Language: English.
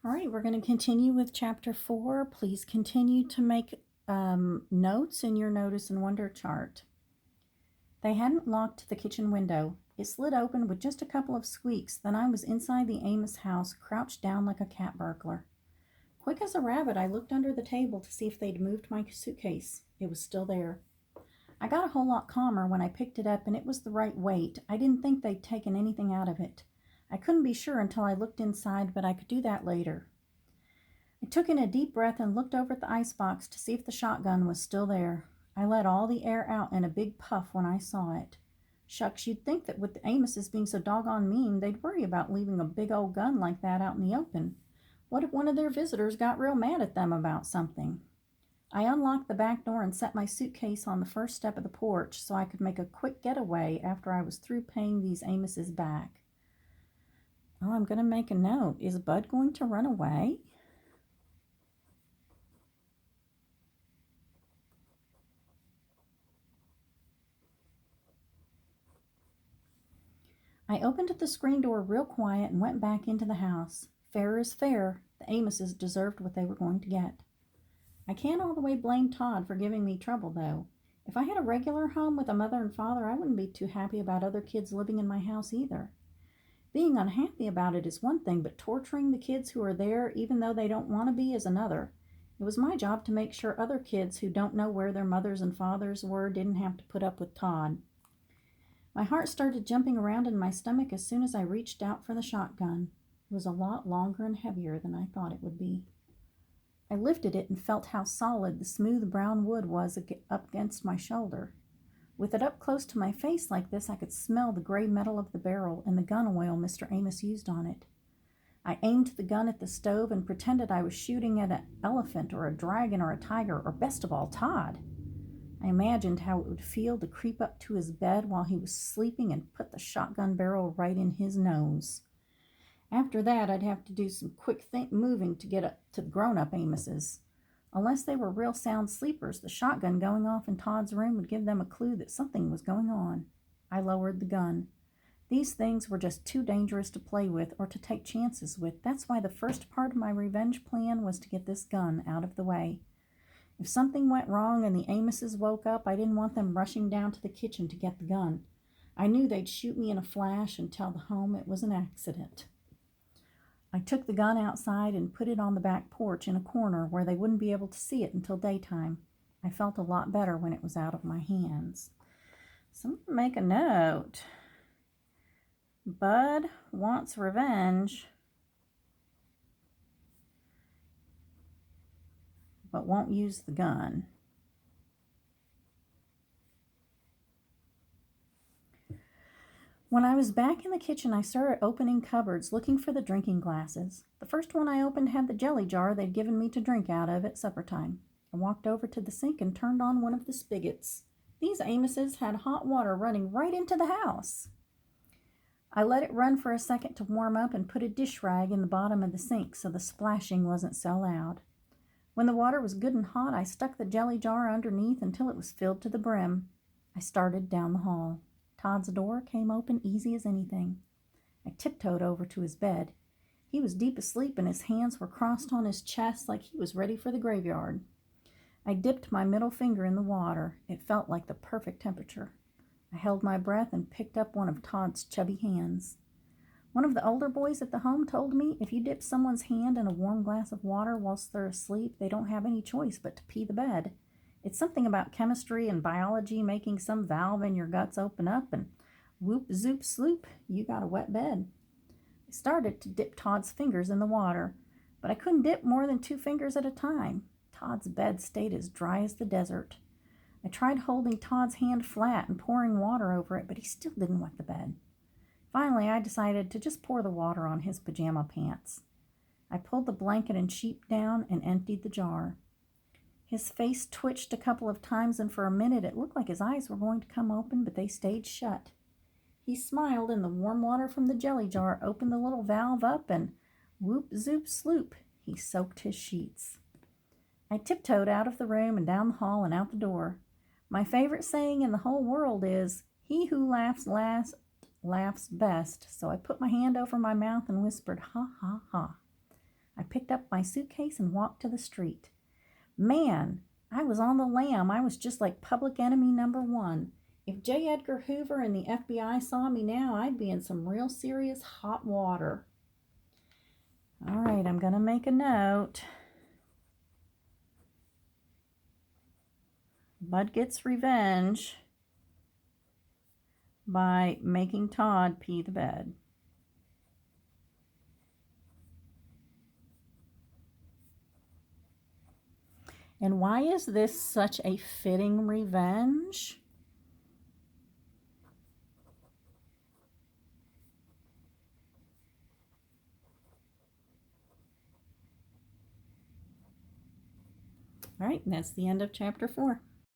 All right, we're going to continue with chapter 4. Please continue to make notes in your Notice and Wonder chart. They hadn't locked the kitchen window. It slid open with just a couple of squeaks. Then I was inside the Amos house, crouched down like a cat burglar. Quick as a rabbit, I looked under the table to see if they'd moved my suitcase. It was still there. I got a whole lot calmer when I picked it up, and it was the right weight. I didn't think they'd taken anything out of it. I couldn't be sure until I looked inside, but I could do that later. I took in a deep breath and looked over at the icebox to see if the shotgun was still there. I let all the air out in a big puff when I saw it. Shucks, you'd think that with the Amoses being so doggone mean, they'd worry about leaving a big old gun like that out in the open. What if one of their visitors got real mad at them about something? I unlocked the back door and set my suitcase on the first step of the porch so I could make a quick getaway after I was through paying these Amoses back. Oh, I'm going to make a note. Is Bud going to run away? I opened the screen door real quiet and went back into the house. Fair is fair. The Amoses deserved what they were going to get. I can't all the way blame Todd for giving me trouble, though. If I had a regular home with a mother and father, I wouldn't be too happy about other kids living in my house either. Being unhappy about it is one thing, but torturing the kids who are there, even though they don't want to be, is another. It was my job to make sure other kids who don't know where their mothers and fathers were didn't have to put up with Todd. My heart started jumping around in my stomach as soon as I reached out for the shotgun. It was a lot longer and heavier than I thought it would be. I lifted it and felt how solid the smooth brown wood was up against my shoulder. With it up close to my face like this, I could smell the gray metal of the barrel and the gun oil Mr. Amos used on it. I aimed the gun at the stove and pretended I was shooting at an elephant or a dragon or a tiger, or best of all, Todd. I imagined how it would feel to creep up to his bed while he was sleeping and put the shotgun barrel right in his nose. After that, I'd have to do some quick moving to get up to the grown-up Amoses. Unless they were real sound sleepers, the shotgun going off in Todd's room would give them a clue that something was going on. I lowered the gun. These things were just too dangerous to play with or to take chances with. That's why the first part of my revenge plan was to get this gun out of the way. If something went wrong and the Amoses woke up, I didn't want them rushing down to the kitchen to get the gun. I knew they'd shoot me in a flash and tell the home it was an accident. I took the gun outside and put it on the back porch in a corner where they wouldn't be able to see it until daytime. I felt a lot better when it was out of my hands. So I'm going to make a note. Bud wants revenge, but won't use the gun. When I was back in the kitchen, I started opening cupboards, looking for the drinking glasses. The first one I opened had the jelly jar they'd given me to drink out of at supper time. I walked over to the sink and turned on one of the spigots. These Amoses had hot water running right into the house. I let it run for a second to warm up and put a dish rag in the bottom of the sink so the splashing wasn't so loud. When the water was good and hot, I stuck the jelly jar underneath until it was filled to the brim. I started down the hall. Todd's door came open easy as anything. I tiptoed over to his bed. He was deep asleep and his hands were crossed on his chest like he was ready for the graveyard. I dipped my middle finger in the water. It felt like the perfect temperature. I held my breath and picked up one of Todd's chubby hands. One of the older boys at the home told me if you dip someone's hand in a warm glass of water whilst they're asleep, they don't have any choice but to pee the bed. It's something about chemistry and biology making some valve in your guts open up and whoop, zoop, sloop, you got a wet bed. I started to dip Todd's fingers in the water, but I couldn't dip more than 2 fingers at a time. Todd's bed stayed as dry as the desert. I tried holding Todd's hand flat and pouring water over it, but he still didn't wet the bed. Finally, I decided to just pour the water on his pajama pants. I pulled the blanket and sheet down and emptied the jar. His face twitched a couple of times, and for a minute it looked like his eyes were going to come open, but they stayed shut. He smiled, and the warm water from the jelly jar opened the little valve up, and whoop, zoop, sloop, he soaked his sheets. I tiptoed out of the room and down the hall and out the door. My favorite saying in the whole world is, "He who laughs last laughs best," so I put my hand over my mouth and whispered, "Ha, ha, ha." I picked picked up my suitcase and walked to the street. Man, I was on the lam. I was just like public enemy number one. If J. Edgar Hoover and the FBI saw me now, I'd be in some real serious hot water. All right, I'm going to make a note. Bud gets revenge by making Todd pee the bed. And why is this such a fitting revenge? All right, and that's the end of chapter 4.